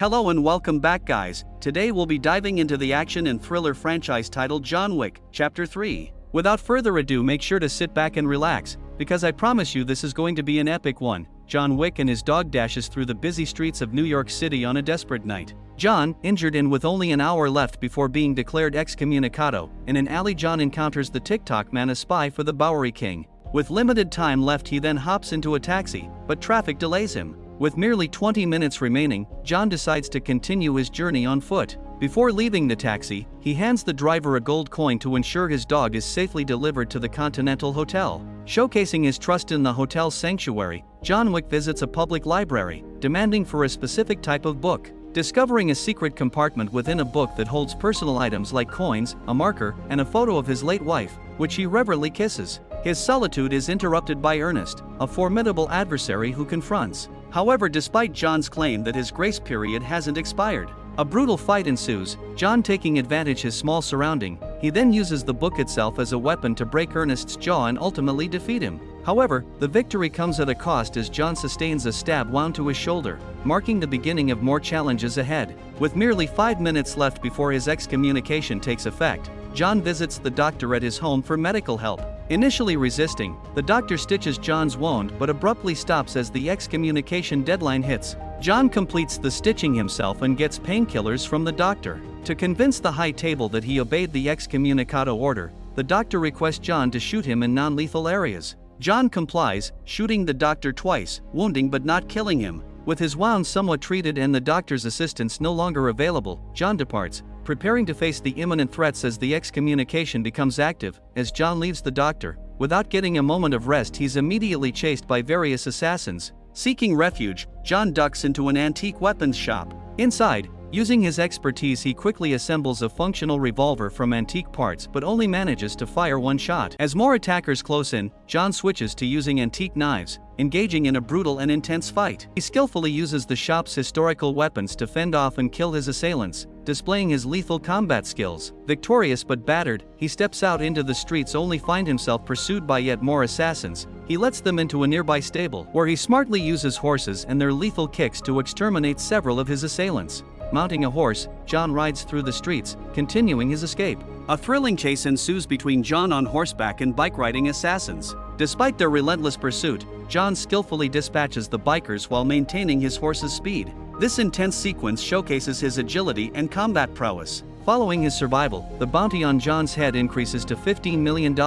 Hello and welcome back, guys. Today we'll be diving into the action and thriller franchise titled John Wick, Chapter 3. Without further ado, make sure to sit back and relax, because I promise you this is going to be an epic one. John Wick and his dog dashes through the busy streets of New York City on a desperate night. John, injured and with only an hour left before being declared excommunicado, in an alley John encounters the TikTok man, a spy for the Bowery King. With limited time left, he then hops into a taxi, but traffic delays him. With merely 20 minutes remaining, John decides to continue his journey on foot. Before leaving the taxi, he hands the driver a gold coin to ensure his dog is safely delivered to the Continental Hotel. Showcasing his trust in the hotel's sanctuary, John Wick visits a public library, demanding for a specific type of book. Discovering a secret compartment within a book that holds personal items like coins, a marker, and a photo of his late wife, which he reverently kisses. His solitude is interrupted by Ernest, a formidable adversary who confronts. However, despite John's claim that his grace period hasn't expired, a brutal fight ensues, John taking advantage of his small surrounding. He then uses the book itself as a weapon to break Ernest's jaw and ultimately defeat him. However, the victory comes at a cost as John sustains a stab wound to his shoulder, marking the beginning of more challenges ahead. With merely 5 minutes left before his excommunication takes effect, John visits the doctor at his home for medical help. Initially resisting, the doctor stitches John's wound but abruptly stops as the excommunication deadline hits. John completes the stitching himself and gets painkillers from the doctor. To convince the high table that he obeyed the excommunicado order, the doctor requests John to shoot him in non-lethal areas. John complies, shooting the doctor twice, wounding but not killing him. With his wounds somewhat treated and the doctor's assistance no longer available, John departs, preparing to face the imminent threats as the excommunication becomes active. As John leaves the doctor, without getting a moment of rest, he's immediately chased by various assassins. Seeking refuge, John ducks into an antique weapons shop. Inside, using his expertise, he quickly assembles a functional revolver from antique parts but only manages to fire one shot. As more attackers close in, John switches to using antique knives, engaging in a brutal and intense fight. He skillfully uses the shop's historical weapons to fend off and kill his assailants, displaying his lethal combat skills. Victorious but battered, he steps out into the streets only find himself pursued by yet more assassins. He lets them into a nearby stable, where he smartly uses horses and their lethal kicks to exterminate several of his assailants. Mounting a horse, John rides through the streets, continuing his escape. A thrilling chase ensues between John on horseback and bike-riding assassins. Despite their relentless pursuit, John skillfully dispatches the bikers while maintaining his horse's speed. This intense sequence showcases his agility and combat prowess. Following his survival, the bounty on John's head increases to $15 million,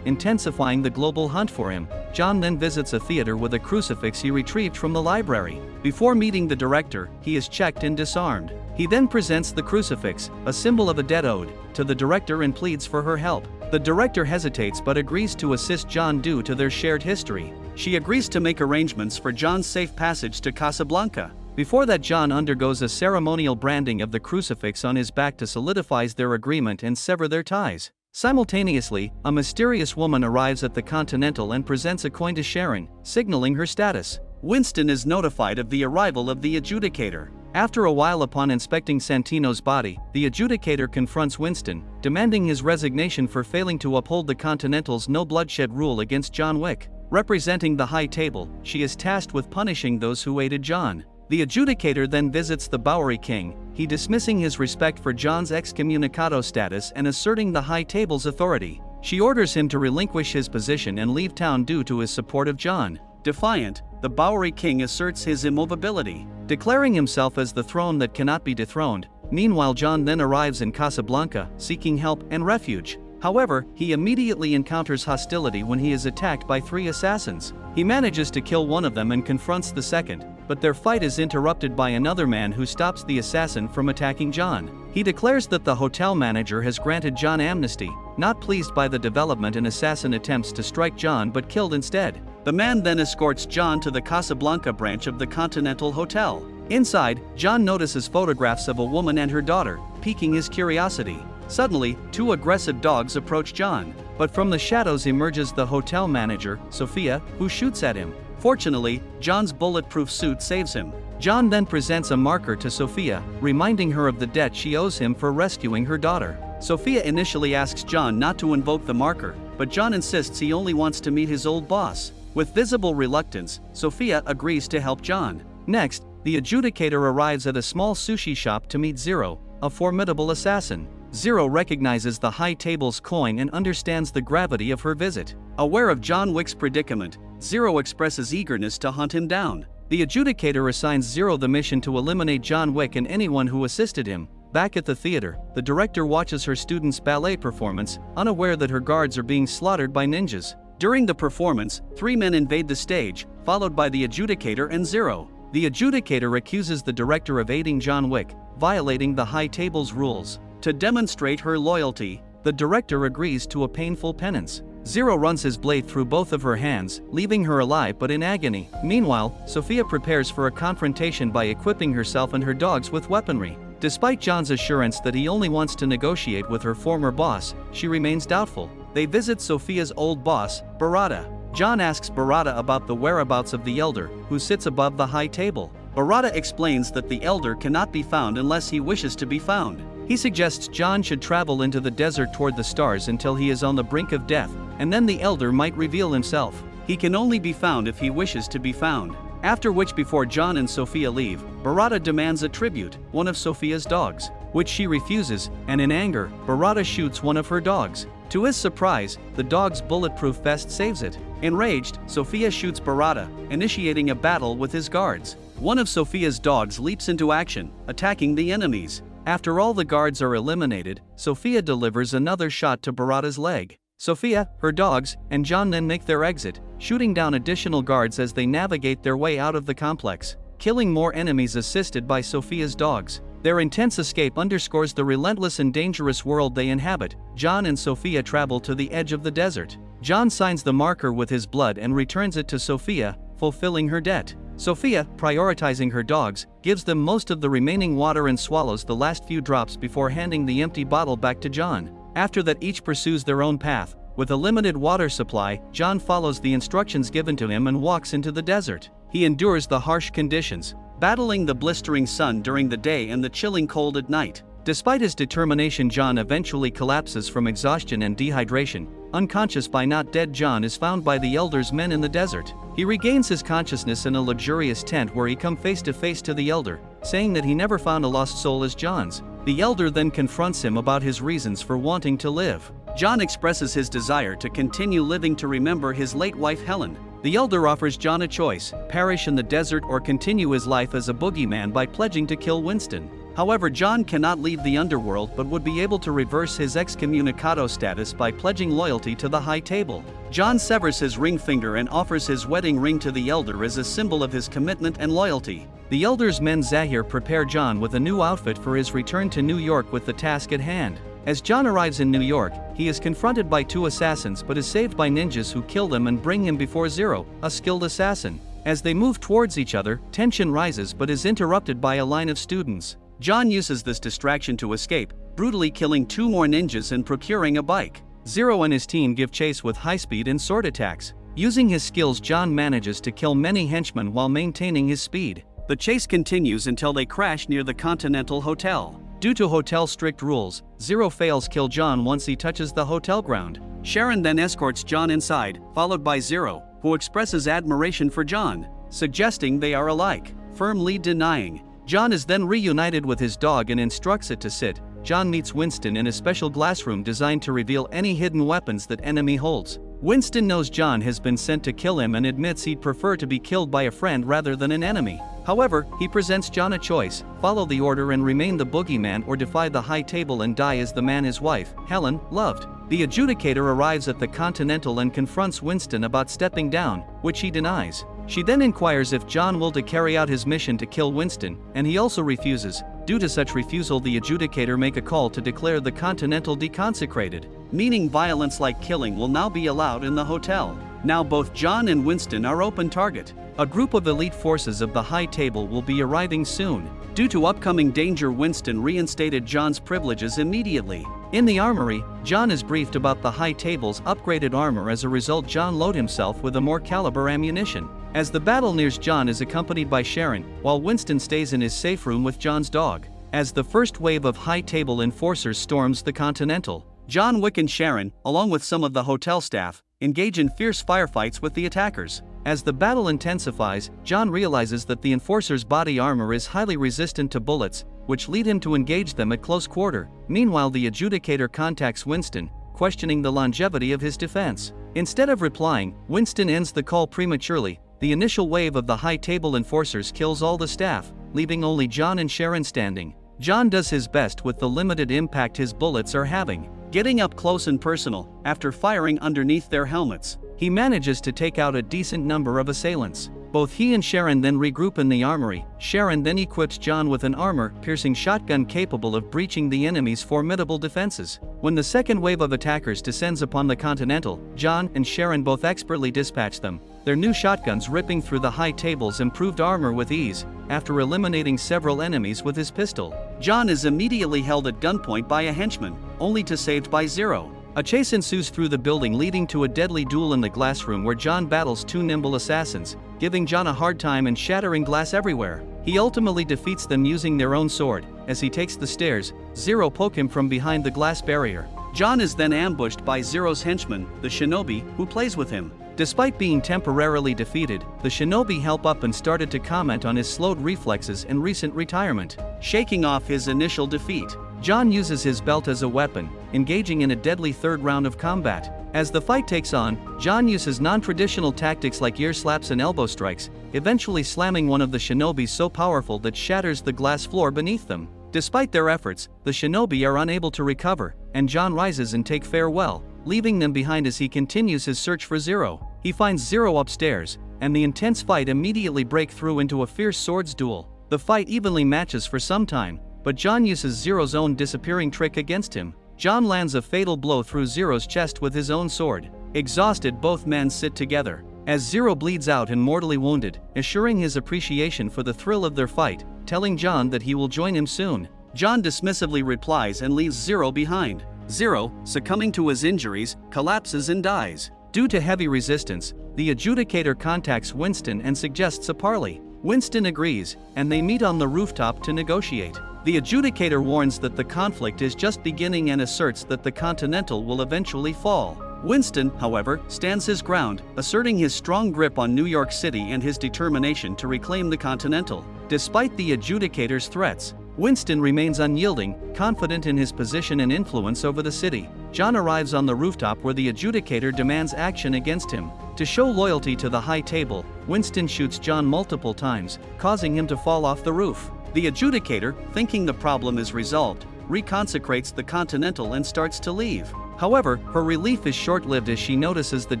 intensifying the global hunt for him. John then visits a theater with a crucifix he retrieved from the library. Before meeting the director, he is checked and disarmed. He then presents the crucifix, a symbol of a debt owed, to the director and pleads for her help. The director hesitates but agrees to assist John due to their shared history. She agrees to make arrangements for John's safe passage to Casablanca. Before that, John undergoes a ceremonial branding of the crucifix on his back to solidify their agreement and sever their ties. Simultaneously, a mysterious woman arrives at the Continental and presents a coin to Sharon, signaling her status. Winston is notified of the arrival of the adjudicator. After a while, upon inspecting Santino's body, the adjudicator confronts Winston, demanding his resignation for failing to uphold the Continental's no-bloodshed rule against John Wick. Representing the high table, she is tasked with punishing those who aided John. The adjudicator then visits the Bowery King, he dismissing his respect for John's excommunicado status and asserting the high table's authority. She orders him to relinquish his position and leave town due to his support of John. Defiant, the Bowery King asserts his immovability, declaring himself as the throne that cannot be dethroned. Meanwhile, John then arrives in Casablanca, seeking help and refuge. However, he immediately encounters hostility when he is attacked by 3 assassins. He manages to kill one of them and confronts the second, but their fight is interrupted by another man who stops the assassin from attacking John. He declares that the hotel manager has granted John amnesty, not pleased by the development. An assassin attempts to strike John but killed instead. The man then escorts John to the Casablanca branch of the Continental Hotel. Inside, John notices photographs of a woman and her daughter, piquing his curiosity. Suddenly, 2 aggressive dogs approach John, but from the shadows emerges the hotel manager, Sophia, who shoots at him. Fortunately, John's bulletproof suit saves him. John then presents a marker to Sophia, reminding her of the debt she owes him for rescuing her daughter. Sophia initially asks John not to invoke the marker, but John insists he only wants to meet his old boss. With visible reluctance, Sophia agrees to help John. Next, the adjudicator arrives at a small sushi shop to meet Zero, a formidable assassin. Zero recognizes the high table's coin and understands the gravity of her visit. Aware of John Wick's predicament, Zero expresses eagerness to hunt him down. The adjudicator assigns Zero the mission to eliminate John Wick and anyone who assisted him. Back at the theater, the director watches her students' ballet performance, unaware that her guards are being slaughtered by ninjas. During the performance, 3 men invade the stage, followed by the adjudicator and Zero. The adjudicator accuses the director of aiding John Wick, violating the high table's rules. To demonstrate her loyalty, the director agrees to a painful penance. Zero runs his blade through both of her hands, leaving her alive but in agony. Meanwhile, Sophia prepares for a confrontation by equipping herself and her dogs with weaponry. Despite John's assurance that he only wants to negotiate with her former boss, she remains doubtful. They visit Sophia's old boss, Barada. John asks Barada about the whereabouts of the Elder, who sits above the high table. Barada explains that the Elder cannot be found unless he wishes to be found. He suggests John should travel into the desert toward the stars until he is on the brink of death, and then the Elder might reveal himself. He can only be found if he wishes to be found. After which, before John and Sophia leave, Barada demands a tribute, one of Sophia's dogs, which she refuses, and in anger, Barada shoots one of her dogs. To his surprise, the dog's bulletproof vest saves it. Enraged, Sophia shoots Barada, initiating a battle with his guards. One of Sophia's dogs leaps into action, attacking the enemies. After all the guards are eliminated, Sophia delivers another shot to Barada's leg. Sophia, her dogs, and John then make their exit, shooting down additional guards as they navigate their way out of the complex, killing more enemies assisted by Sophia's dogs. Their intense escape underscores the relentless and dangerous world they inhabit. John and Sophia travel to the edge of the desert. John signs the marker with his blood and returns it to Sophia, fulfilling her debt. Sophia, prioritizing her dogs, gives them most of the remaining water and swallows the last few drops before handing the empty bottle back to John. After that, each pursues their own path. With a limited water supply, John follows the instructions given to him and walks into the desert. He endures the harsh conditions, battling the blistering sun during the day and the chilling cold at night. Despite his determination, John eventually collapses from exhaustion and dehydration. Unconscious but not dead, John is found by the Elder's men in the desert. He regains his consciousness in a luxurious tent where he comes face to face to the Elder, saying that he never found a lost soul as John's. The Elder then confronts him about his reasons for wanting to live. John expresses his desire to continue living to remember his late wife Helen. The Elder offers John a choice: perish in the desert or continue his life as a boogeyman by pledging to kill Winston. However, John cannot leave the underworld but would be able to reverse his excommunicado status by pledging loyalty to the high table. John severs his ring finger and offers his wedding ring to the Elder as a symbol of his commitment and loyalty. The Elder's men Zahir prepare John with a new outfit for his return to New York with the task at hand. As John arrives in New York, he is confronted by 2 assassins but is saved by ninjas who kill them and bring him before Zero, a skilled assassin. As they move towards each other, tension rises but is interrupted by a line of students. John uses this distraction to escape, brutally killing 2 more ninjas and procuring a bike. Zero and his team give chase with high speed and sword attacks. Using his skills, John manages to kill many henchmen while maintaining his speed. The chase continues until they crash near the Continental Hotel. Due to hotel strict rules, Zero fails kill John once he touches the hotel ground. Sharon then escorts John inside, followed by Zero, who expresses admiration for John, suggesting they are alike, firmly denying. John is then reunited with his dog and instructs it to sit. John meets Winston in a special glass room designed to reveal any hidden weapons that enemy holds. Winston knows John has been sent to kill him and admits he'd prefer to be killed by a friend rather than an enemy. However, he presents John a choice: follow the order and remain the boogeyman, or defy the high table and die as the man his wife, Helen, loved. The adjudicator arrives at the Continental and confronts Winston about stepping down, which he denies. She then inquires if John will to carry out his mission to kill Winston, and he also refuses. Due to such refusal, the adjudicator make a call to declare the Continental deconsecrated, meaning violence like killing will now be allowed in the hotel. Now both John and Winston are open target. A group of elite forces of the high table will be arriving soon. Due to upcoming danger, Winston reinstated John's privileges immediately. In the armory, John is briefed about the high table's upgraded armor. As a result, John loads himself with a more caliber ammunition. As the battle nears, John is accompanied by Sharon, while Winston stays in his safe room with John's dog. As the first wave of high table enforcers storms the Continental, John Wick and Sharon, along with some of the hotel staff, engage in fierce firefights with the attackers. As the battle intensifies, Jon realizes that the enforcer's body armor is highly resistant to bullets, which lead him to engage them at close quarter. Meanwhile, the adjudicator contacts Winston, questioning the longevity of his defense. Instead of replying, Winston ends the call prematurely. The initial wave of the high table enforcers kills all the staff, leaving only Jon and Sharon standing. Jon does his best with the limited impact his bullets are having. Getting up close and personal, after firing underneath their helmets, he manages to take out a decent number of assailants. Both he and Sharon then regroup in the armory. Sharon then equips Jon with an armor-piercing shotgun capable of breaching the enemy's formidable defenses. When the second wave of attackers descends upon the Continental, Jon and Sharon both expertly dispatch them, their new shotguns ripping through the high table's improved armor with ease. After eliminating several enemies with his pistol, Jon is immediately held at gunpoint by a henchman, only to saved by Zero. A chase ensues through the building, leading to a deadly duel in the glass room where Jon battles two nimble assassins, giving Jon a hard time and shattering glass everywhere. He ultimately defeats them using their own sword. As he takes the stairs, Zero poke him from behind the glass barrier. Jon is then ambushed by Zero's henchman, the shinobi, who plays with him. Despite being temporarily defeated, the shinobi help up and started to comment on his slowed reflexes and recent retirement. Shaking off his initial defeat, Jon uses his belt as a weapon, engaging in a deadly third round of combat. As the fight takes on, Jon uses non-traditional tactics like ear slaps and elbow strikes, eventually slamming one of the shinobis so powerful that shatters the glass floor beneath them. Despite their efforts, the shinobi are unable to recover, and Jon rises and takes farewell, leaving them behind as he continues his search for Zero. He finds Zero upstairs, and the intense fight immediately breaks through into a fierce swords duel. The fight evenly matches for some time, but Jon uses Zero's own disappearing trick against him. Jon lands a fatal blow through Zero's chest with his own sword. Exhausted, both men sit together, as Zero bleeds out and mortally wounded, assuring his appreciation for the thrill of their fight, telling Jon that he will join him soon. Jon dismissively replies and leaves Zero behind. Zero, succumbing to his injuries, collapses and dies. Due to heavy resistance, the adjudicator contacts Winston and suggests a parley. Winston agrees, and they meet on the rooftop to negotiate. The adjudicator warns that the conflict is just beginning and asserts that the Continental will eventually fall. Winston, however, stands his ground, asserting his strong grip on New York City and his determination to reclaim the Continental. Despite the adjudicator's threats, Winston remains unyielding, confident in his position and influence over the city. Jon arrives on the rooftop where the adjudicator demands action against him. To show loyalty to the high table, Winston shoots Jon multiple times, causing him to fall off the roof. The adjudicator, thinking the problem is resolved, reconsecrates the Continental and starts to leave. However, her relief is short-lived as she notices that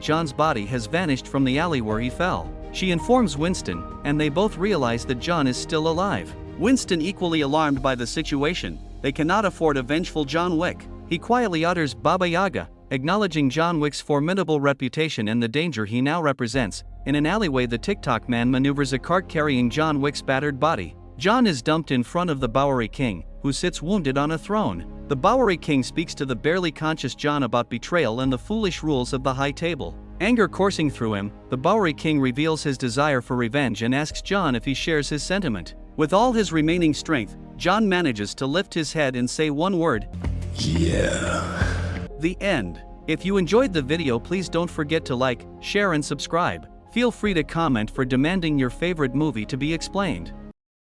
Jon's body has vanished from the alley where he fell. She informs Winston, and they both realize that Jon is still alive. Winston, equally alarmed by the situation, they cannot afford a vengeful John Wick. He quietly utters Baba Yaga, acknowledging John Wick's formidable reputation and the danger he now represents. In an alleyway, the TikTok man maneuvers a cart carrying John Wick's battered body. Jon is dumped in front of the Bowery King, who sits wounded on a throne. The Bowery King speaks to the barely conscious Jon about betrayal and the foolish rules of the high table. Anger coursing through him, the Bowery King reveals his desire for revenge and asks Jon if he shares his sentiment. With all his remaining strength, Jon manages to lift his head and say one word: "Yeah." The end. If you enjoyed the video, please don't forget to like, share and subscribe. Feel free to comment for demanding your favorite movie to be explained.